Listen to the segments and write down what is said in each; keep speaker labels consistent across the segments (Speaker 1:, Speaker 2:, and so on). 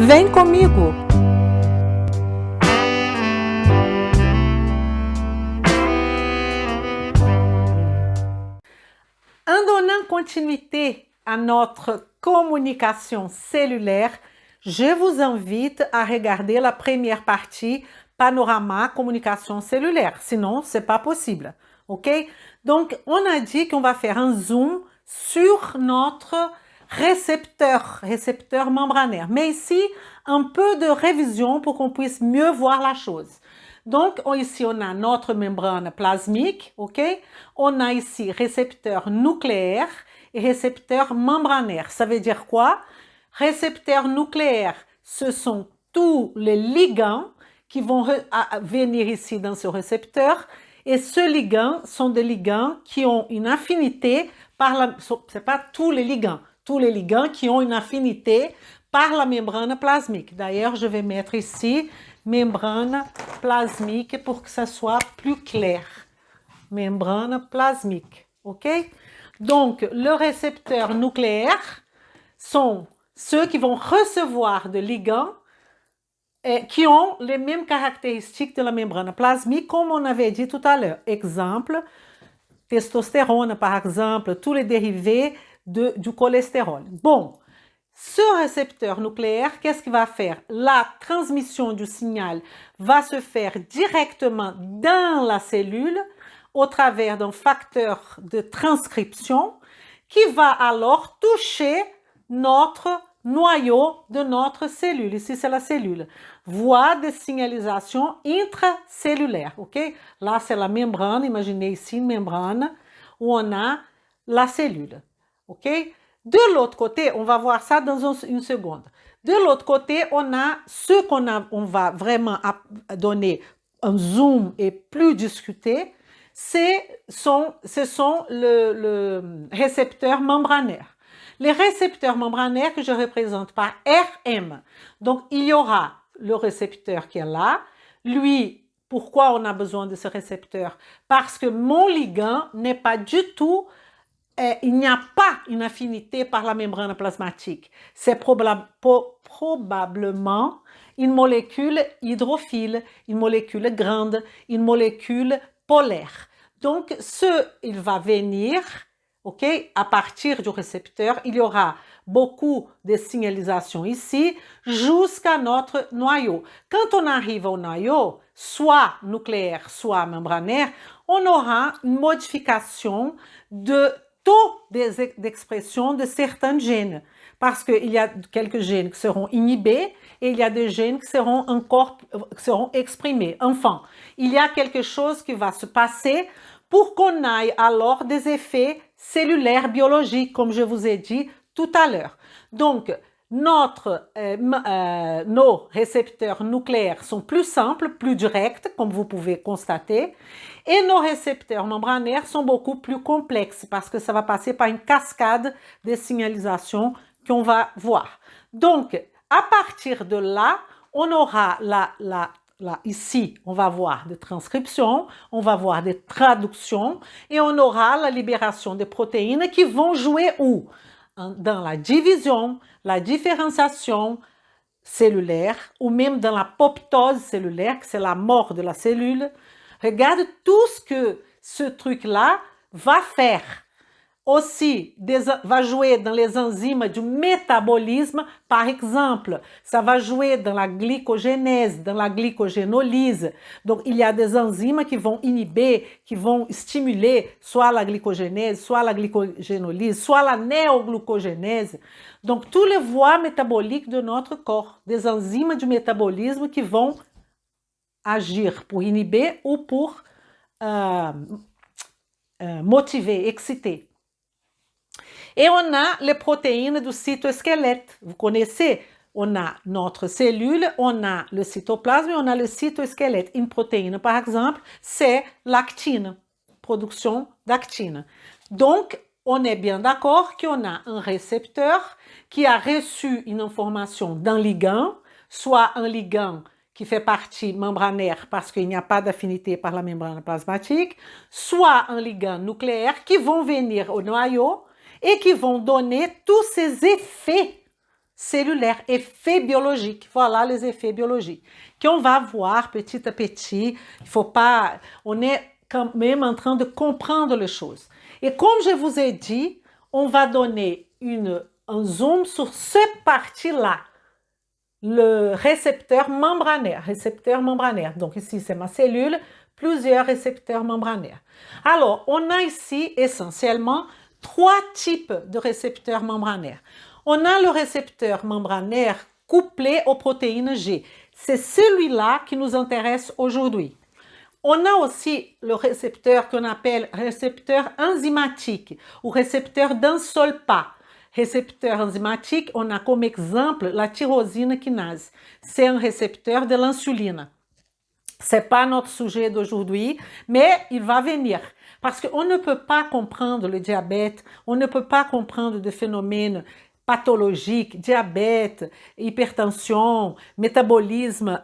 Speaker 1: Vem comigo! En donnant continuité à notre communication cellulaire, je vous invite à regarder la première partie Panorama Communication cellulaire. Sinon, ce n'est pas possible. OK? Donc, on a dit qu'on va faire un zoom sur notre récepteur membranaire. Mais ici, un peu de révision pour qu'on puisse mieux voir la chose. Donc, ici, on a notre membrane plasmique, OK? On a ici récepteur nucléaire et récepteur membranaire. Ça veut dire quoi? Récepteur nucléaire, ce sont tous les ligands qui vont venir ici dans ce récepteur. Et ces ligands sont des ligands qui ont une affinité par la... Ce n'est pas tous les ligands qui ont une affinité par la membrane plasmique. D'ailleurs, je vais mettre ici membrane plasmique pour que ça soit plus clair. Membrane plasmique, ok? Donc, le récepteur nucléaire sont ceux qui vont recevoir des ligands qui ont les mêmes caractéristiques de la membrane plasmique, comme on avait dit tout à l'heure. Exemple, testostérone, par exemple, tous les dérivés du cholestérol. Bon, ce récepteur nucléaire, qu'est-ce qu'il va faire? La transmission du signal va se faire directement dans la cellule au travers d'un facteur de transcription qui va alors toucher notre noyau de notre cellule. Ici, c'est la cellule. Voie de signalisation intracellulaire, ok? Là, c'est la membrane. Imaginez ici une membrane où on a la cellule, ok? De l'autre côté, on va voir ça dans une seconde. De l'autre côté, on a ce on va vraiment donner un zoom et plus discuter. Ce sont le récepteur membranaire. Les récepteurs membranaires que je représente par RM. Donc, il y aura le récepteur qui est là. Lui, pourquoi on a besoin de ce récepteur? Parce que mon ligand n'est pas du tout... il n'y a pas une affinité par la membrane plasmatique. C'est probablement une molécule hydrophile, une molécule grande, une molécule polaire. Donc, il va venir, ok, à partir du récepteur, il y aura beaucoup de signalisation ici jusqu'à notre noyau. Quand on arrive au noyau, soit nucléaire, soit membranaire, on aura une modification de taux d'expression de certains gènes. Parce qu'il y a quelques gènes qui seront inhibés et il y a des gènes qui seront exprimés. Enfin, il y a quelque chose qui va se passer pour qu'on aille alors des effets cellulaires biologiques, comme je vous ai dit tout à l'heure. Donc, nos récepteurs nucléaires sont plus simples, plus directs, comme vous pouvez constater, et nos récepteurs membranaires sont beaucoup plus complexes parce que ça va passer par une cascade de signalisation qu'on va voir. Donc, à partir de là, on aura ici, on va voir des transcriptions, on va voir des traductions et on aura la libération des protéines qui vont jouer où? Dans la division, la différenciation cellulaire ou même dans l'apoptose cellulaire, que c'est la mort de la cellule. Regarde tout ce que ce truc-là va faire. Aussi, va jouer dans les enzymes du métabolisme, par exemple. Ça va jouer dans la glycogénèse, dans la glycogénolyse. Donc, il y a des enzymes qui vont inhiber, qui vont stimuler soit la glycogénèse, soit la glycogénolyse, soit la néoglucogénèse. Donc, toutes les voies métaboliques de notre corps, des enzymes du métabolisme qui vont agir pour inhiber ou pour motiver, exciter. Et on a les protéines du cytosquelette. Vous connaissez, on a notre cellule, on a le cytoplasme et on a le cytosquelette. Une protéine, par exemple, c'est l'actine, production d'actine. Donc, on est bien d'accord qu'on a un récepteur qui a reçu une information d'un ligand, soit un ligand qui fait partie membranaire parce qu'il n'y a pas d'affinité par la membrane plasmatique, soit un ligand nucléaire qui vont venir au noyau et qui vont donner tous ces effets cellulaire, effets biologiques. Voilà les effets biologiques qu'on va voir petit à petit. Il faut pas, on est quand même en train de comprendre les choses. Et comme je vous ai dit, on va donner un zoom sur cette partie-là, le récepteur membranaire. Récepteur membranaire. Donc ici, c'est ma cellule, plusieurs récepteurs membranaires. Alors, on a ici essentiellement 3 types de récepteurs membranaires. On a le récepteur membranaire couplé aux protéines G. C'est celui-là qui nous intéresse aujourd'hui. On a aussi le récepteur qu'on appelle récepteur enzymatique ou récepteur d'un seul pas. Récepteur enzymatique, on a comme exemple la tyrosine kinase. C'est un récepteur de l'insuline. Ce n'est pas notre sujet d'aujourd'hui, mais il va venir. Parce qu'on ne peut pas comprendre le diabète, on ne peut pas comprendre des phénomènes pathologiques, diabète, hypertension, métabolisme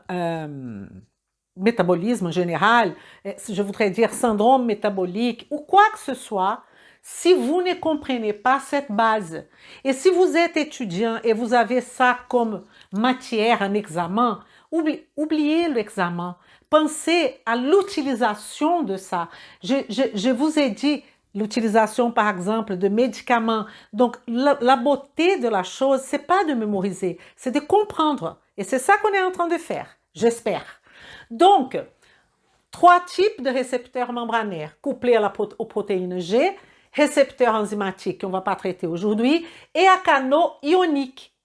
Speaker 1: général, je voudrais dire syndrome métabolique ou quoi que ce soit, si vous ne comprenez pas cette base. Et si vous êtes étudiant et vous avez ça comme matière en examen, oubliez l'examen. Pensez à l'utilisation de ça. Je vous ai dit l'utilisation, par exemple, de médicaments. Donc, la beauté de la chose, c'est pas de mémoriser, c'est de comprendre. Et c'est ça qu'on est en train de faire, j'espère. Donc, 3 types de récepteurs membranaires couplés aux protéines G, récepteurs enzymatiques qu'on ne va pas traiter aujourd'hui, et à canaux ioniques,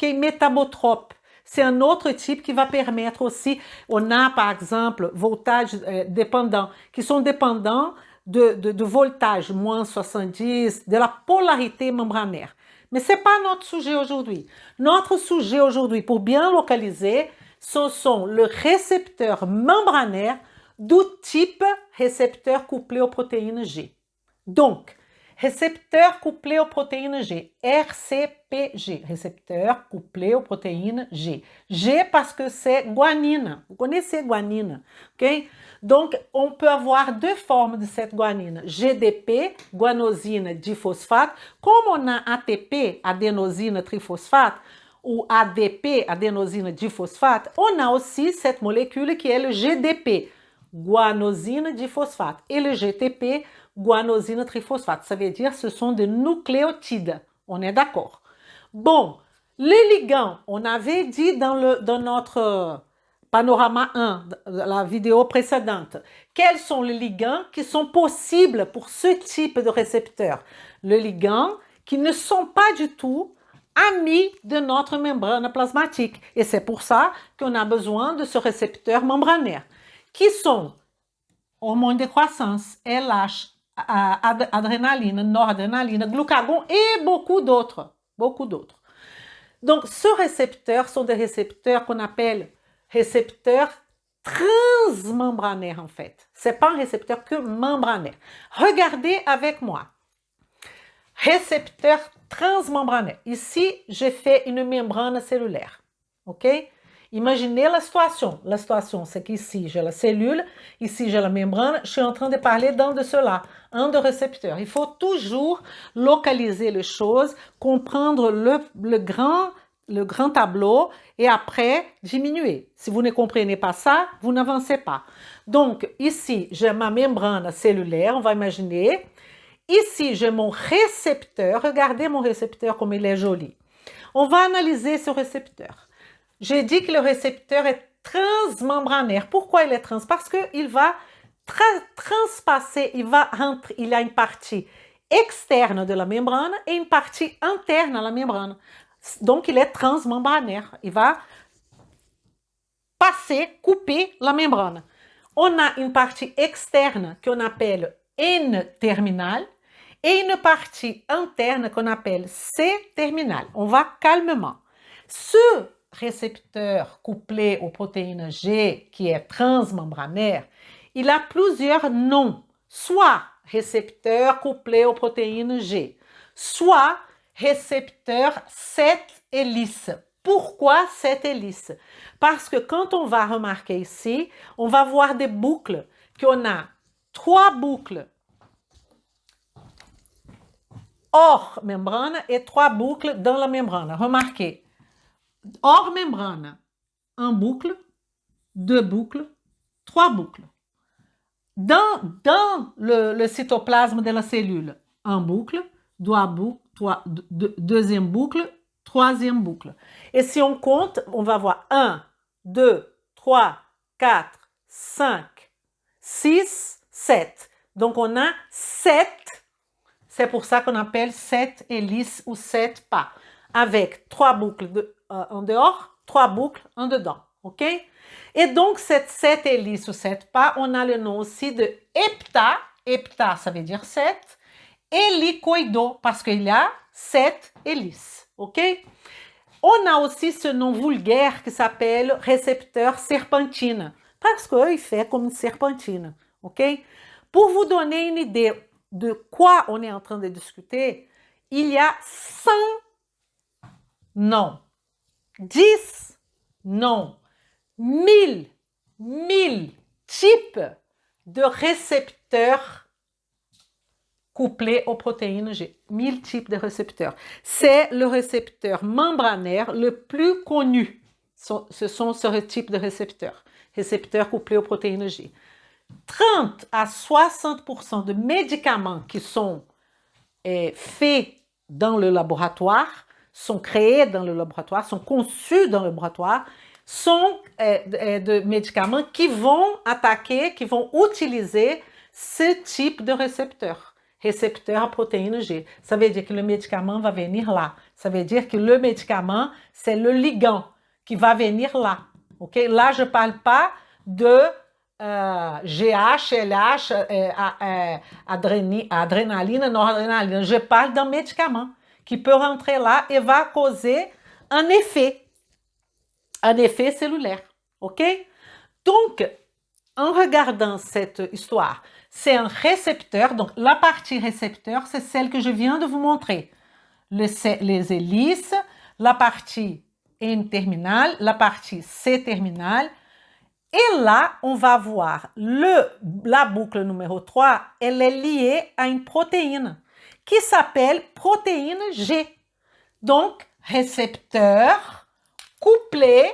Speaker 1: métabotropes. C'est un autre type qui va permettre aussi, on a par exemple voltage dépendant, qui sont dépendants de voltage, moins 70, de la polarité membranaire. Mais ce n'est pas notre sujet aujourd'hui. Notre sujet aujourd'hui, pour bien localiser, ce sont les récepteurs membranaires du type récepteur couplé aux protéines G. Donc, récepteur couplé aux protéines G, RCPG, récepteur couplé aux protéines G. G parce que c'est guanine. Vous connaissez guanine, ok? Donc, on peut avoir 2 formes de cette guanine. GDP, guanosine diphosphate. Comme on a ATP, adénosine triphosphate, ou ADP, adénosine diphosphate, on a aussi cette molécule qui est le GDP, guanosine diphosphate, et le GTP, guanosine triphosphate. Ça veut dire que ce sont des nucléotides. On est d'accord. Bon, les ligands, on avait dit dans notre panorama 1, la vidéo précédente, quels sont les ligands qui sont possibles pour ce type de récepteur? Les ligands qui ne sont pas du tout amis de notre membrane plasmatique. Et c'est pour ça qu'on a besoin de ce récepteur membranaire, qui sont hormones de croissance, LH, adrénaline, noradrénaline, glucagon et beaucoup d'autres. Beaucoup d'autres. Donc, ce récepteur sont des récepteurs qu'on appelle récepteurs transmembranaires en fait. Ce n'est pas un récepteur que membranaire. Regardez avec moi. Récepteur transmembranaire. Ici, j'ai fait une membrane cellulaire. OK? Imaginez la situation. La situation, c'est qu'ici, j'ai la cellule, ici, j'ai la membrane. Je suis en train de parler d'un de ceux-là, un de récepteurs. Il faut toujours localiser les choses, comprendre le grand tableau et après diminuer. Si vous ne comprenez pas ça, vous n'avancez pas. Donc, ici, j'ai ma membrane cellulaire, on va imaginer. Ici, j'ai mon récepteur. Regardez mon récepteur comme il est joli. On va analyser ce récepteur. J'ai dit que le récepteur est transmembranaire. Pourquoi il est trans? Parce qu'il va transpasser, il a une partie externe de la membrane et une partie interne à la membrane. Donc, il est transmembranaire. Il va passer, couper la membrane. On a une partie externe qu'on appelle N-terminal et une partie interne qu'on appelle C-terminal. On va calmement. Ce récepteur couplé aux protéines G qui est transmembranaire, il a plusieurs noms. Soit récepteur couplé aux protéines G, soit récepteur 7 hélices. Pourquoi 7 hélices? Parce que quand on va remarquer ici, on va voir des boucles, qu'on a 3 boucles hors membrane et 3 boucles dans la membrane. Remarquez, hors membrane, un boucle, deux boucles, trois boucles. Dans le cytoplasme de la cellule, un boucle, deuxième boucle, troisième boucle. Et si on compte, on va voir 1, 2, 3, 4, 5, 6, 7. Donc on a 7. C'est pour ça qu'on appelle 7 hélices ou 7 pas. Avec 3 boucles en dehors, 3 boucles en dedans. OK? Et donc, cette 7 hélices ou 7 pas, on a le nom aussi de hepta. Hepta, ça veut dire 7. Hélicoïdo, parce qu'il y a 7 hélices. OK? On a aussi ce nom vulgaire qui s'appelle récepteur serpentine, parce qu'il fait comme une serpentine. OK? Pour vous donner une idée de quoi on est en train de discuter, il y a 100 noms, 10 noms, 1000 types de récepteurs couplés aux protéines G. 1000 types de récepteurs. C'est le récepteur membranaire le plus connu. Ce sont ce type de récepteurs. Récepteurs couplés aux protéines G. 30 à 60% de médicaments qui sont faits dans le laboratoire, sont créés dans le laboratoire, sont conçus dans le laboratoire, sont de médicaments qui vont attaquer, qui vont utiliser ce type de récepteur à protéine G. Ça veut dire que le médicament va venir là. Ça veut dire que le médicament, c'est le ligand qui va venir là. Okay? Là, je ne parle pas de GH, LH, adrénaline, noradrénaline. Je parle d'un médicament qui peut rentrer là et va causer un effet cellulaire. OK? Donc, en regardant cette histoire, c'est un récepteur. Donc, la partie récepteur, c'est celle que je viens de vous montrer. Les hélices, la partie N-terminale, la partie C-terminale. Et là, on va voir la boucle numéro 3, elle est liée à une protéine qui s'appelle protéine G. Donc, récepteur couplé,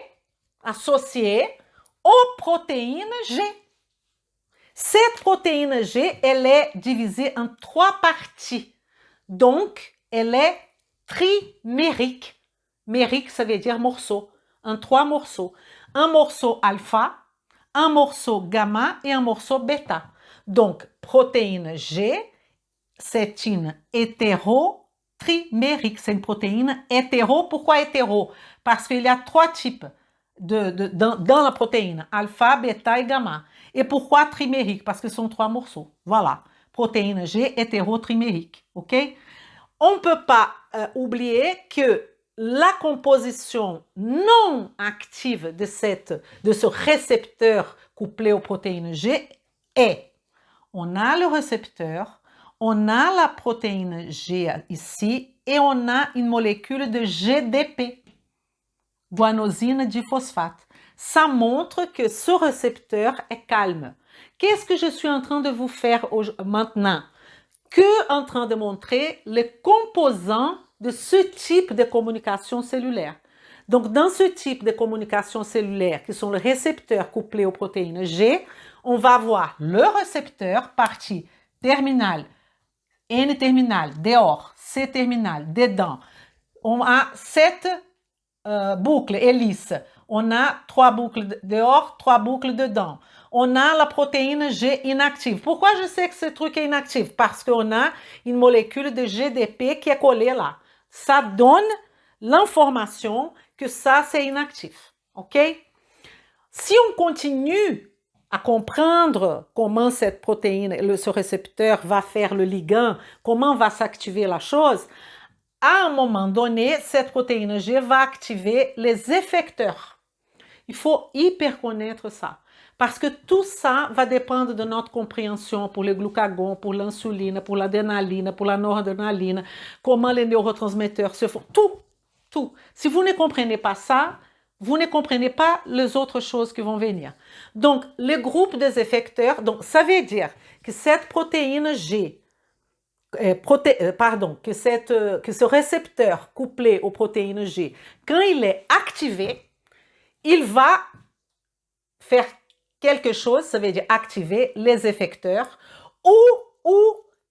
Speaker 1: associé aux protéines G. Cette protéine G, elle est divisée en 3 parties. Donc, elle est trimérique. Mérique, ça veut dire morceau. En 3 morceaux. Un morceau alpha, un morceau gamma et un morceau bêta. Donc, protéine G, c'est une hétérotrimérique. C'est une protéine hétéro. Pourquoi hétéro? Parce qu'il y a 3 types dans la protéine, alpha, bêta et gamma. Et pourquoi trimérique? Parce que ce sont 3 morceaux. Voilà, protéine G hétérotrimérique. OK? On ne peut pas oublier que la composition non active de ce récepteur couplé aux protéines G est, on a le récepteur, on a la protéine G ici et on a une molécule de GDP, guanosine diphosphate. Ça montre que ce récepteur est calme. Qu'est-ce que je suis en train de vous faire maintenant? En train de montrer les composants de ce type de communication cellulaire. Donc, dans ce type de communication cellulaire, qui sont les récepteurs couplés aux protéines G, on va voir le récepteur, partie terminale, N-terminale, dehors, C-terminale, dedans. On a 7 boucles, hélices. On a 3 boucles dehors, 3 boucles dedans. On a la protéine G inactive. Pourquoi je sais que ce truc est inactif? Parce qu'on a une molécule de GDP qui est collée là. Ça donne l'information que ça, c'est inactif. OK? Si on continue à comprendre comment cette protéine, ce récepteur va faire le ligand, comment va s'activer la chose, à un moment donné, cette protéine G va activer les effecteurs. Il faut hyper connaître ça. Parce que tout ça va dépendre de notre compréhension pour le glucagon, pour l'insuline, pour l'adrénaline, pour la noradrénaline, comment les neurotransmetteurs se font. Tout. Si vous ne comprenez pas ça, vous ne comprenez pas les autres choses qui vont venir. Donc, le groupe des effecteurs, donc ça veut dire que cette protéine G que ce récepteur couplé aux protéines G, quand il est activé, il va faire quelque chose, ça veut dire activer les effecteurs, ou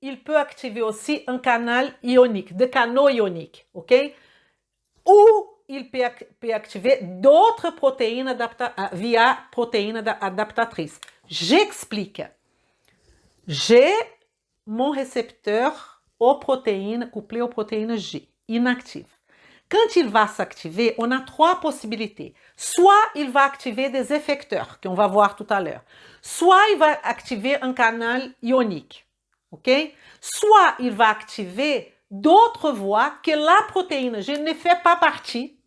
Speaker 1: il peut activer aussi un canal ionique, des canaux ioniques, ok? Ou il peut activer d'autres protéines via protéines adaptatrices. J'explique. J'ai mon récepteur aux protéines couplé aux protéines G, inactif. Quand il va s'activer, on a trois possibilités. Soit il va activer des effecteurs, qu'on va voir tout à l'heure. Soit il va activer un canal ionique. Ok? Soit il va activer d'autres voies que la protéine G ne fait pas partie,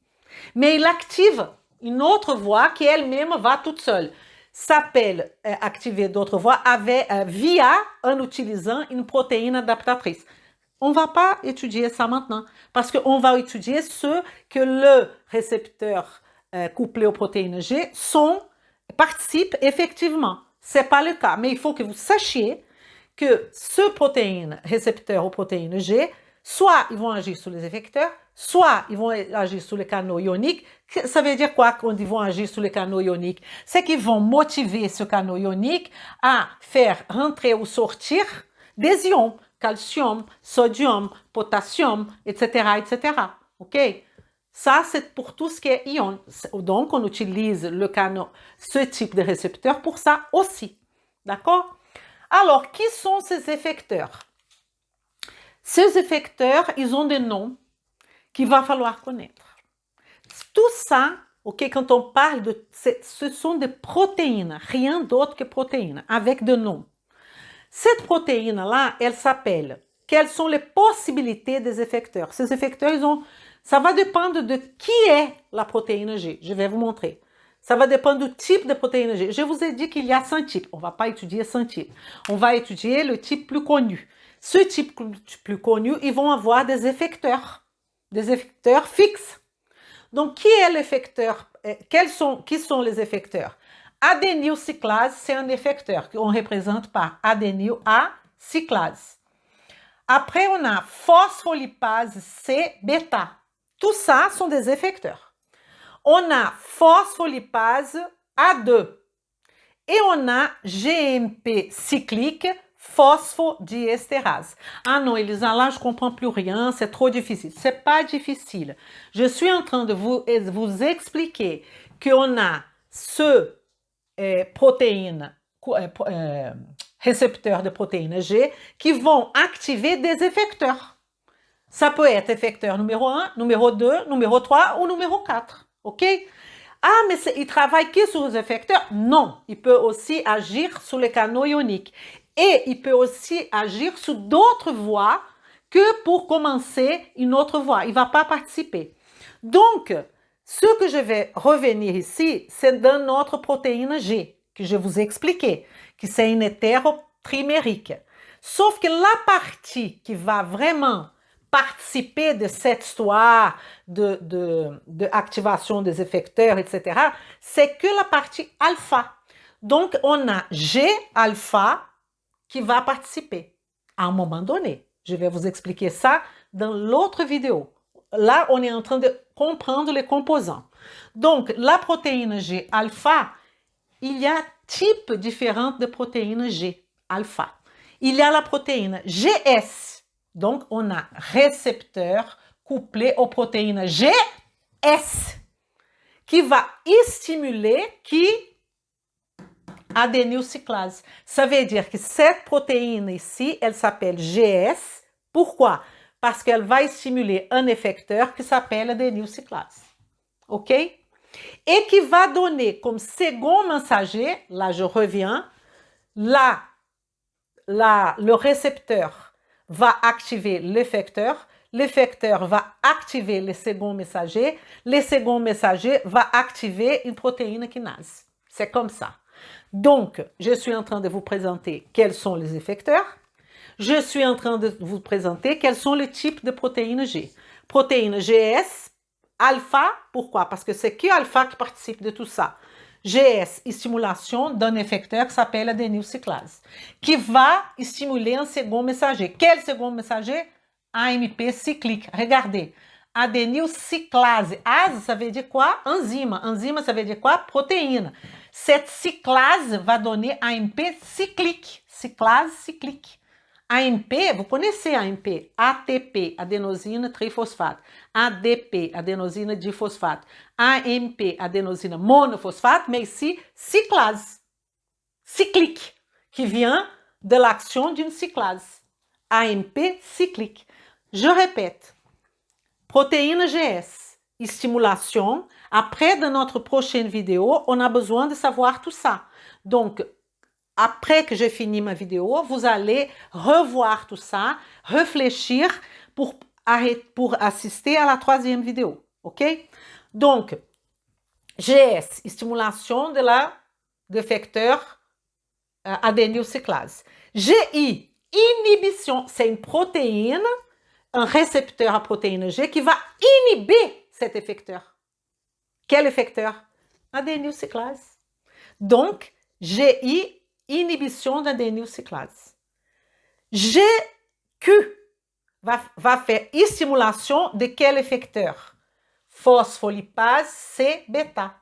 Speaker 1: mais il active une autre voie qui elle-même va toute seule. S'appelle activer d'autres voies en utilisant une protéine adaptatrice. On ne va pas étudier ça maintenant, parce qu'on va étudier ce que le récepteur couplé aux protéines G participe effectivement. Ce n'est pas le cas, mais il faut que vous sachiez que ce récepteur aux protéines G, soit ils vont agir sur les effecteurs, soit ils vont agir sur les canaux ioniques. Ça veut dire quoi quand ils vont agir sur les canaux ioniques? C'est qu'ils vont motiver ce canal ionique à faire rentrer ou sortir des ions, calcium, sodium, potassium, etc., etc. OK? Ça, c'est pour tout ce qui est ion. Donc, on utilise ce type de récepteur pour ça aussi. D'accord? Alors, qui sont ces effecteurs? Ces effecteurs, ils ont des noms qu'il va falloir connaître. Tout ça, ok, quand on parle ce sont des protéines, rien d'autre que protéines, avec des noms. Cette protéine-là, elle s'appelle, quelles sont les possibilités des effecteurs? Ces effecteurs, ça va dépendre de qui est la protéine G. Je vais vous montrer. Ça va dépendre du type de protéine G. Je vous ai dit qu'il y a 5 types. On ne va pas étudier 5 types. On va étudier le type plus connu. Ce type plus connu, ils vont avoir des effecteurs fixes. Donc, qui est l'effecteur? Qui sont les effecteurs? Adénylcyclase, c'est un effecteur qu'on représente par adényl A cyclase. Après, on a phospholipase C bêta. Tout ça sont des effecteurs. On a phospholipase A2 et on a GMP cyclique phosphodiesterase. Ah non, Elisa, là, je ne comprends plus rien, c'est trop difficile. Ce n'est pas difficile. Je suis en train de vous expliquer qu'on a ce récepteur de protéines G qui vont activer des effecteurs. Ça peut être effecteur numéro 1, numéro 2, numéro 3 ou numéro 4. OK? Ah, mais il travaille que sur les effecteurs? Non, il peut aussi agir sur les canaux ioniques. Et il peut aussi agir sur d'autres voies que pour commencer une autre voie. Il ne va pas participer. Donc, ce que je vais revenir ici, c'est dans notre protéine G, que je vous ai expliqué, que c'est une hétérotrimérique. Sauf que la partie qui va vraiment participer de cette histoire de activation des effecteurs, etc., c'est que la partie alpha. Donc, on a G-alpha qui va participer à un moment donné. Je vais vous expliquer ça dans l'autre vidéo. Là, on est en train de comprendre les composants. Donc, la protéine G-alpha, il y a types différents de protéines G-alpha. Il y a la protéine GS. Donc, on a récepteur couplé aux protéines GS qui va stimuler adénylcyclase. Ça veut dire que cette protéine ici, elle s'appelle GS. Pourquoi? Parce qu'elle va stimuler un effecteur qui s'appelle adénylcyclase. OK? Et qui va donner comme second messager, là je reviens, le récepteur va activer l'effecteur va activer le second messager va activer une protéine kinase. C'est comme ça. Donc, je suis en train de vous présenter quels sont les effecteurs. Je suis en train de vous présenter quels sont les types de protéines G. Protéine GS, alpha, pourquoi? Parce que c'est que alpha qui participe de tout ça. GS, stimulation d'un effecteur qui s'appelle adénylcyclase, qui va stimuler un second messager. Quel second messager? AMP cyclique. Regardez, adénylcyclase. AS, ça veut dire quoi? Enzyme. Enzyme, ça veut dire quoi? Protéine. Cette cyclase va donner AMP cyclique. Cyclase cyclique. AMP, vous connaissez AMP, ATP, adénosine trifosfate, ADP, adénosine diphosphate, AMP, adénosine monophosphate, mais ici, cyclase, cyclique, qui vient de l'action d'une cyclase. AMP cyclique. Je répète, protéine GS, stimulation. Après, dans notre prochaine vidéo, on a besoin de savoir tout ça. Donc, après que j'ai fini ma vidéo, vous allez revoir tout ça, réfléchir pour assister à la troisième vidéo. OK? Donc, GS, stimulation de facteur adénylcyclase. GI, inhibition, c'est une protéine, un récepteur à protéine G qui va inhiber cet effecteur. Quel effecteur? Adénylcyclase. Donc, GI, inhibition d'adénylcyclase. GQ va faire stimulation de quel effecteur? Phospholipase C-bêta.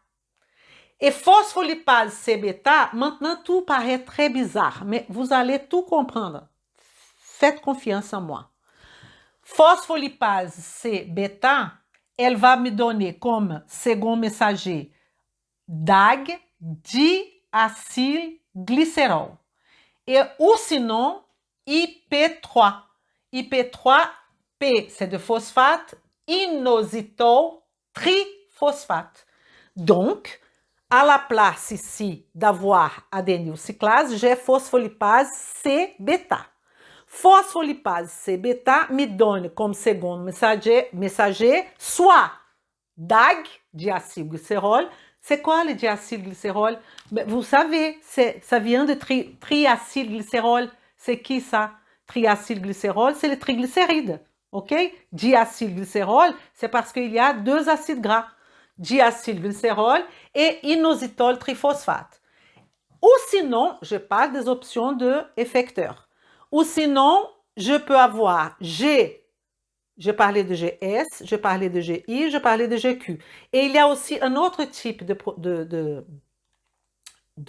Speaker 1: Et phospholipase C-bêta, maintenant tout paraît très bizarre, mais vous allez tout comprendre. Faites confiance en moi. Phospholipase C-bêta, elle va me donner comme second messager DAG, diacylglycérol. Et ou sinon, IP3. IP3, P, c'est de phosphate, inositol triphosphate. Donc, à la place ici d'avoir adénylcyclase, j'ai phospholipase C-bêta. Phospholipase C-bêta me donne comme second messager soit DAG, diacylglycérol. C'est quoi le diacylglycérol? Vous savez, ça vient de triacylglycérol. C'est qui ça? Triacylglycérol, c'est le triglycéride. OK? Diacylglycérol, c'est parce qu'il y a deux acides gras. Diacylglycérol et inositol triphosphate. Ou sinon, je parle des options de effecteurs. Ou sinon, je peux avoir je parlais de GS, je parlais de GI, je parlais de GQ. Et il y a aussi un autre type de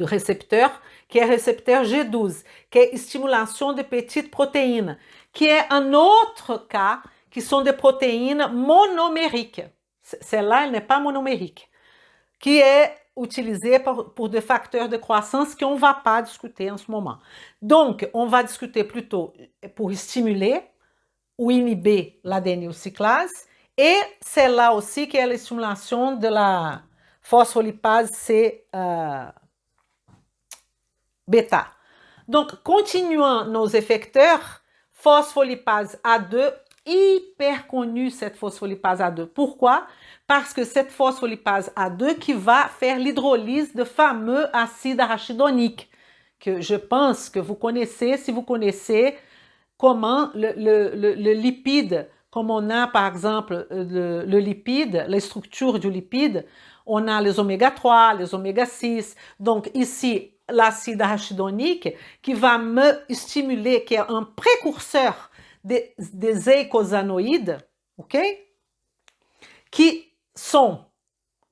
Speaker 1: récepteur, qui est récepteur G12, qui est stimulation de petites protéines, qui est un autre cas, qui sont des protéines monomériques. Celle-là, elle n'est pas monomérique, qui est utilisée pour des facteurs de croissance qu'on ne va pas discuter en ce moment. Donc, on va discuter plutôt pour stimuler ou inhiber l'adénylcyclase, et celle-là aussi qui est la stimulation de la phospholipase C-bêta. Donc, continuons nos effecteurs. Phospholipase A2, hyper connue cette phospholipase A2. Pourquoi? Parce que cette phospholipase A2 qui va faire l'hydrolyse de fameux acide arachidonique, que je pense que vous connaissez, si vous connaissez comment le lipide, comme on a par exemple le lipide, les structures du lipide, on a les oméga 3, les oméga 6, donc ici l'acide arachidonique qui va me stimuler, qui est un précurseur des eicosanoïdes, ok? Qui sont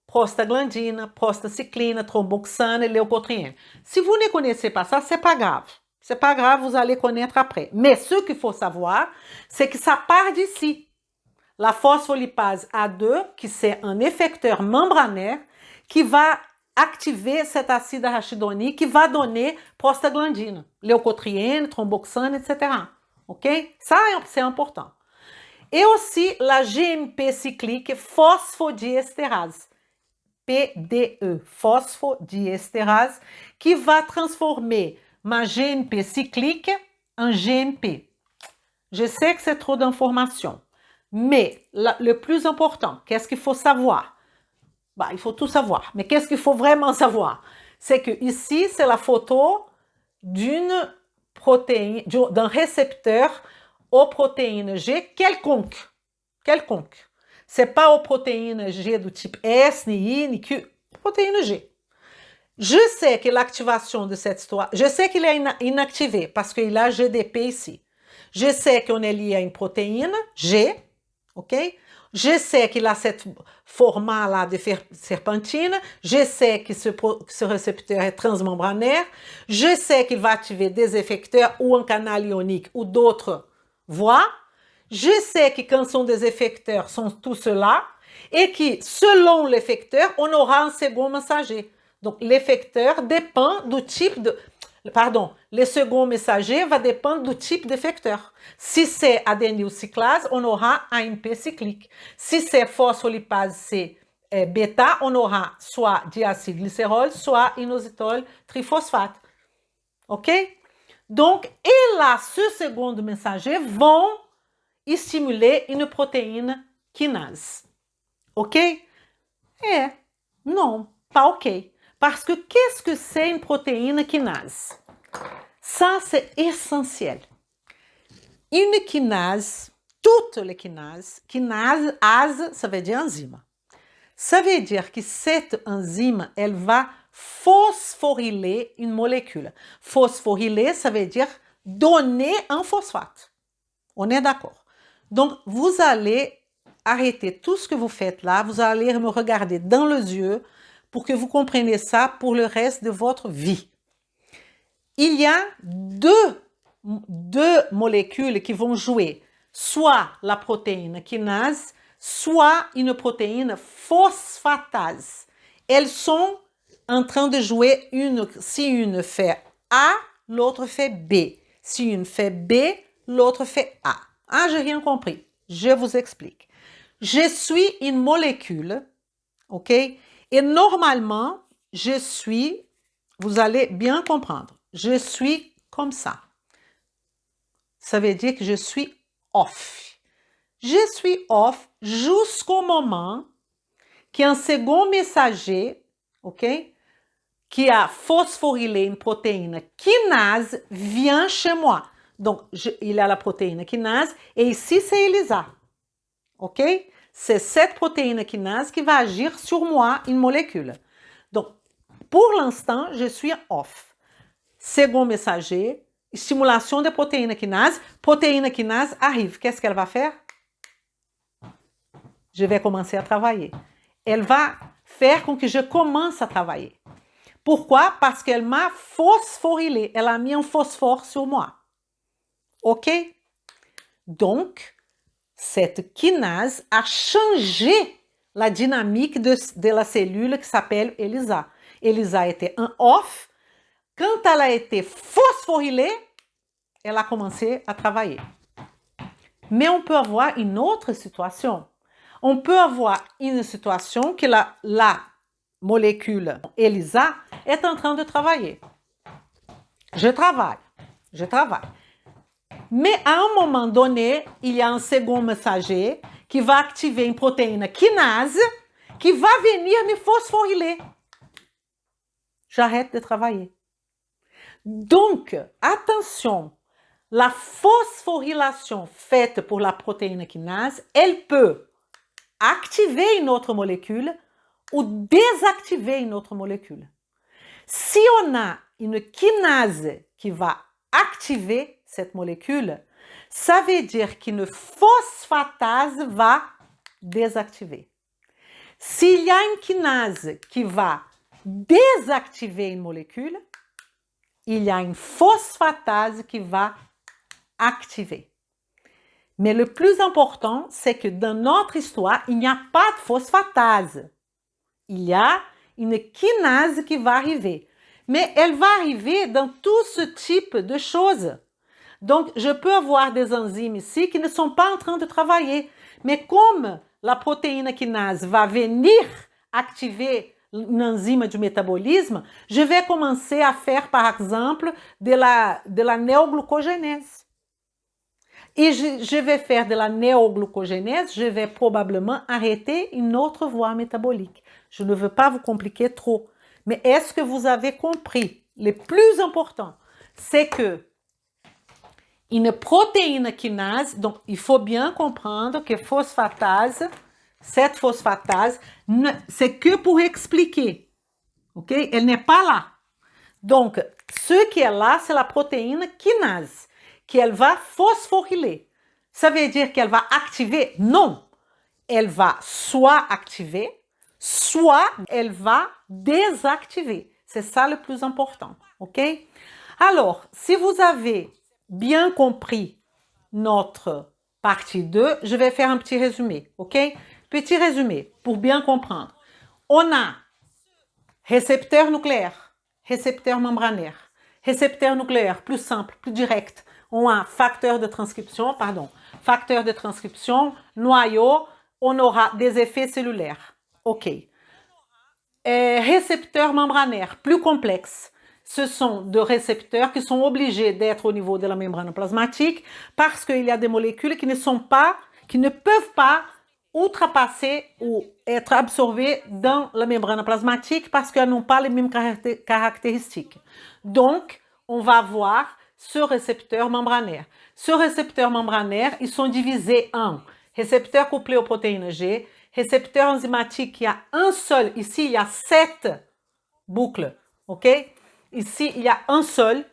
Speaker 1: prostaglandine, prostacycline, thromboxane et leucotriene. Si vous ne connaissez pas ça, c'est pas grave. C'est pas grave, vous allez connaître après. Mais ce qu'il faut savoir, c'est que ça part d'ici. La phospholipase A2, qui c'est un effecteur membranaire, qui va activer cet acide arachidonique, qui va donner prostaglandine, leucotriene, thromboxane, etc. OK? Ça, c'est important. Et aussi la GMP cyclique phosphodiesterase. PDE, phosphodiesterase, qui va transformer ma GMP cyclique en GMP. Je sais que c'est trop d'informations, mais le plus important, qu'est-ce qu'il faut savoir? Bah, il faut tout savoir, mais qu'est-ce qu'il faut vraiment savoir? C'est que ici, c'est la photo d'une protéine, d'un récepteur aux protéines G quelconque. C'est pas aux protéines G do type S, ni I, ni Q, protéine G. Je sais que l'activation de cette histoire, je sais qu'il est inactivé parce qu'il a GDP ici. Je sais qu'on est lié à une protéine, G, ok? Je sais qu'il a cette format-là de serpentine. Je sais que ce récepteur est transmembranaire. Je sais qu'il va activer des effecteurs ou un canal ionique ou d'autres voies. Je sais que quand sont des effecteurs, sont tout cela. Et que selon l'effecteur, on aura un second messager. Donc, l'effecteur dépend du type de... Pardon, le second messager va dépendre du type d'effecteur. Si c'est adénylcyclase, on aura AMP cyclique. Si c'est phospholipase C bêta, on aura soit diacylglycérol, soit inositol triphosphate. OK? Donc, et là, ce second messager vont stimuler une protéine kinase. OK? Non, pas OK. Parce que qu'est-ce que c'est une protéine kinase? Ça, c'est essentiel. Une kinase, toutes les kinases, ase, ça veut dire enzyme. Ça veut dire que cette enzyme, elle va phosphoryler une molécule. Phosphoryler, ça veut dire donner un phosphate. On est d'accord? Donc, vous allez arrêter tout ce que vous faites là, vous allez me regarder dans les yeux pour que vous compreniez ça pour le reste de votre vie. Il y a deux molécules qui vont jouer, soit la protéine kinase, soit une protéine phosphatase. Elles sont en train de jouer, si une fait A, l'autre fait B. Si une fait B, l'autre fait A. Ah, j'ai rien compris. Je vous explique. Je suis une molécule, ok? Et normalement, je suis, vous allez bien comprendre, je suis comme ça. Ça veut dire que je suis off. Je suis off jusqu'au moment qu'un second messager, ok, qui a phosphorylé une protéine kinase vient chez moi. Donc, il a la protéine kinase et ici, c'est ELISA. OK? C'est cette protéine kinase qui va agir sur moi, une molécule. Donc, pour l'instant, je suis off. Second messager, stimulation de protéine kinase arrive. Qu'est-ce qu'elle va faire? Je vais commencer à travailler. Elle va faire com que je commence à travailler. Pourquoi? Parce qu'elle m'a phosphorylé. Elle a mis un phosphore sur moi. OK? Donc, cette kinase a changé la dynamique de la cellule qui s'appelle ELISA. ELISA était un off. Quand elle a été phosphorylée, elle a commencé à travailler. Mais on peut avoir une autre situation. On peut avoir une situation que la molécule ELISA est en train de travailler. Je travaille. Mais à un moment donné, il y a un second messager qui va activer une protéine kinase qui va venir me phosphoryler. J'arrête de travailler. Donc, attention, la phosphorylation faite pour la protéine kinase, elle peut activer une autre molécule ou désactiver une autre molécule. Si on a une kinase qui va activer cette molécule, ça veut dire qu'une phosphatase va désactiver. S'il y a une kinase qui va désactiver une molécule, il y a une phosphatase qui va activer. Mais le plus important, c'est que dans notre histoire, il n'y a pas de phosphatase. Il y a une kinase qui va arriver. Mais elle va arriver dans tout ce type de choses. Donc, je peux avoir des enzymes ici qui ne sont pas en train de travailler. Mais comme la protéine kinase va venir activer une enzyme du métabolisme, je vais commencer à faire, par exemple, de la néoglucogénèse. Et je vais faire de la néoglucogénèse, je vais probablement arrêter une autre voie métabolique. Je ne veux pas vous compliquer trop. Mais est-ce que vous avez compris? Le plus important, c'est que une protéine kinase, donc il faut bien comprendre que phosphatase, cette phosphatase, c'est que pour expliquer. ok? Elle n'est pas là. Donc, ce qui est là, c'est la protéine kinase, qu'elle va phosphoryler. Ça veut dire qu'elle va activer? Non. Elle va soit activer, soit elle va désactiver. C'est ça le plus important, ok? Alors, si vous avez bien compris notre partie 2, je vais faire un petit résumé, ok? Petit résumé pour bien comprendre. On a récepteur nucléaire, récepteur membranaire, récepteur nucléaire plus simple, plus direct. On a facteur de transcription, noyau, on aura des effets cellulaires. OK. Récepteurs membranaires plus complexes. Ce sont des récepteurs qui sont obligés d'être au niveau de la membrane plasmatique parce qu'il y a des molécules qui ne peuvent pas outrepasser ou être absorbées dans la membrane plasmatique parce qu'elles n'ont pas les mêmes caractéristiques. Donc, on va voir ce récepteur membranaire. Ce récepteur membranaire, ils sont divisés en récepteur couplé aux protéines G, récepteur enzymatique, il y a un seul, ici il y a 7 boucles, ok? Ici il y a un seul,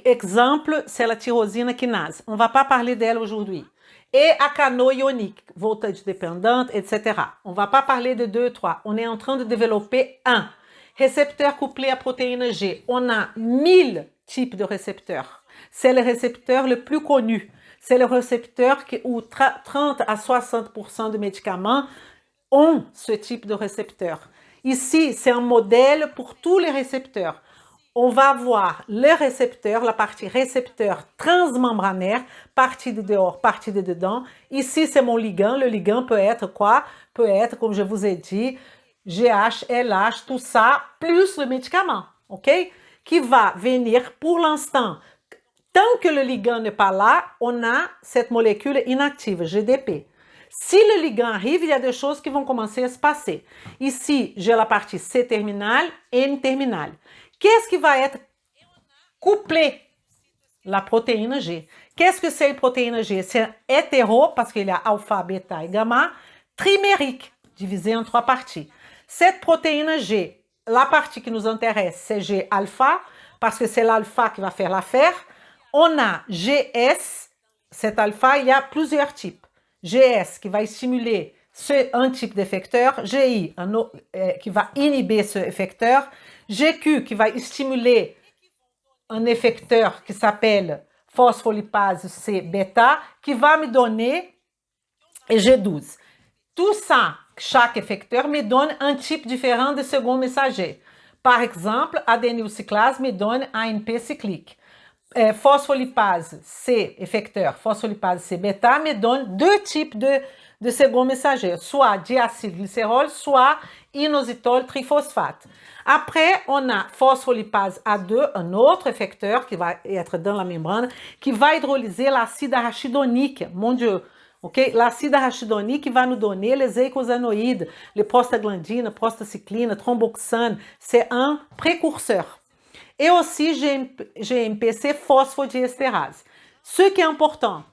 Speaker 1: exemple, c'est la tyrosine kinase. On ne va pas parler d'elle aujourd'hui. Et acano ionique, voltage dépendante, etc. On ne va pas parler de 2 et 3. On est en train de développer un. Récepteur couplé à protéine G. On a 1000 types de récepteurs. C'est le récepteur le plus connu. C'est le récepteur où 30 à 60% de médicaments ont ce type de récepteur. Ici, c'est un modèle pour tous les récepteurs. On va voir le récepteur, la partie récepteur transmembranaire, partie de dehors, partie de dedans. Ici, c'est mon ligand. Le ligand peut être quoi? Peut être, comme je vous ai dit, GH, LH, tout ça, plus le médicament, ok? Qui va venir pour l'instant. Tant que le ligand n'est pas là, on a cette molécule inactive, GDP. Si le ligand arrive, il y a des choses qui vont commencer à se passer. Ici, j'ai la partie C terminale, N terminale. Qu'est-ce qui va être couplé? La protéine G. Qu'est-ce que c'est la protéine G? C'est hétéro, parce qu'il y a alpha, bêta et gamma, trimérique, divisé en 3 parties. Cette protéine G, la partie qui nous intéresse, c'est G alpha, parce que c'est l'alpha qui va faire l'affaire. On a GS, cet alpha, il y a plusieurs types. GS qui va stimuler un type d'effecteur, GI qui va inhiber ce effecteur, GQ qui va stimuler un effecteur qui s'appelle phospholipase C bêta, qui va me donner G12. Tout ça, chaque effecteur me donne un type différent de second messager. Par exemple, adénylcyclase me donne AMP cyclique. Phospholipase C, effecteur, phospholipase C bêta, me donne 2 types de second messager, soit diacylglycérol, soit inositol triphosphate. Après, on a phospholipase A2, un autre effecteur qui va être dans la membrane, qui va hydrolyser l'acide arachidonique, mon Dieu, ok? L'acide arachidonique qui va nous donner les eicosanoïdes, les prostaglandines, prostacycline, thromboxane, c'est un précurseur. Et aussi GMPC phosphodiesterase. Ce qui est important,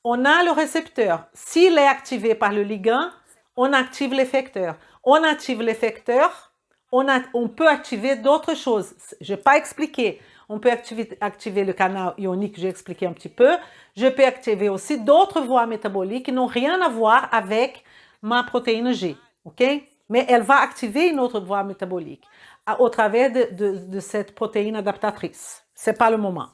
Speaker 1: on a le récepteur. S'il est activé par le ligand, on active l'effecteur. On active l'effecteur, on peut activer d'autres choses. Je n'ai pas expliqué. On peut activer le canal ionique, j'ai expliqué un petit peu. Je peux activer aussi d'autres voies métaboliques qui n'ont rien à voir avec ma protéine G. Ok? Mais elle va activer une autre voie métabolique au travers de cette protéine adaptatrice. Ce n'est pas le moment.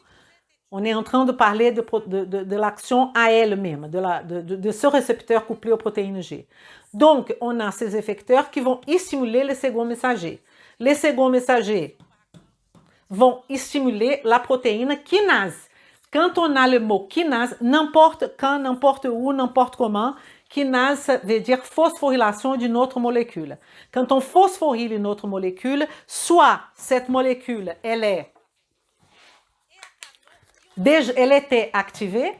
Speaker 1: On est en train de parler de l'action à elle-même, de ce récepteur couplé aux protéines G. Donc, on a ces effecteurs qui vont stimuler les seconds messagers. Les seconds messagers vont stimuler la protéine kinase. Quand on a le mot kinase, n'importe quand, n'importe où, n'importe comment, kinase veut dire phosphorylation d'une autre molécule. Quand on phosphoryle une autre molécule, soit cette molécule, elle était activée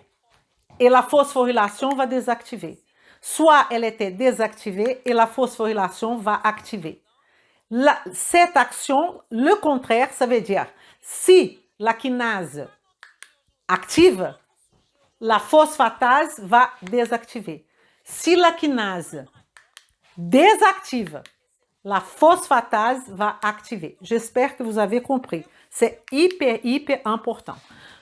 Speaker 1: et la phosphorylation va désactiver. Soit elle était désactivée et la phosphorylation va activer. Cette action, le contraire, ça veut dire si la kinase active, la phosphatase va désactiver. Si la kinase désactive, la phosphatase va activer. J'espère que vous avez compris. C'est hyper important.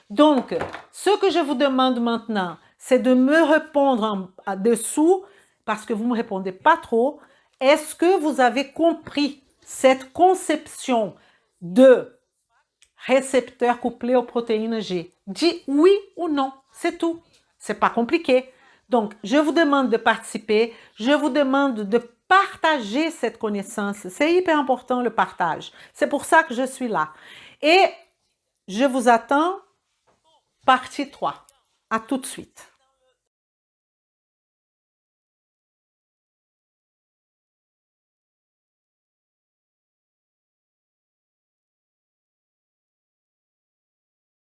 Speaker 1: Donc, ce que je vous demande maintenant, c'est de me répondre en dessous, parce que vous ne me répondez pas trop. Est-ce que vous avez compris cette conception de récepteur couplé aux protéines G? Dis oui ou non, c'est tout. C'est pas compliqué. Donc, je vous demande de participer, je vous demande de partager cette connaissance. C'est hyper important le partage. C'est pour ça que je suis là. Et je vous attends, partie 3. À tout de suite.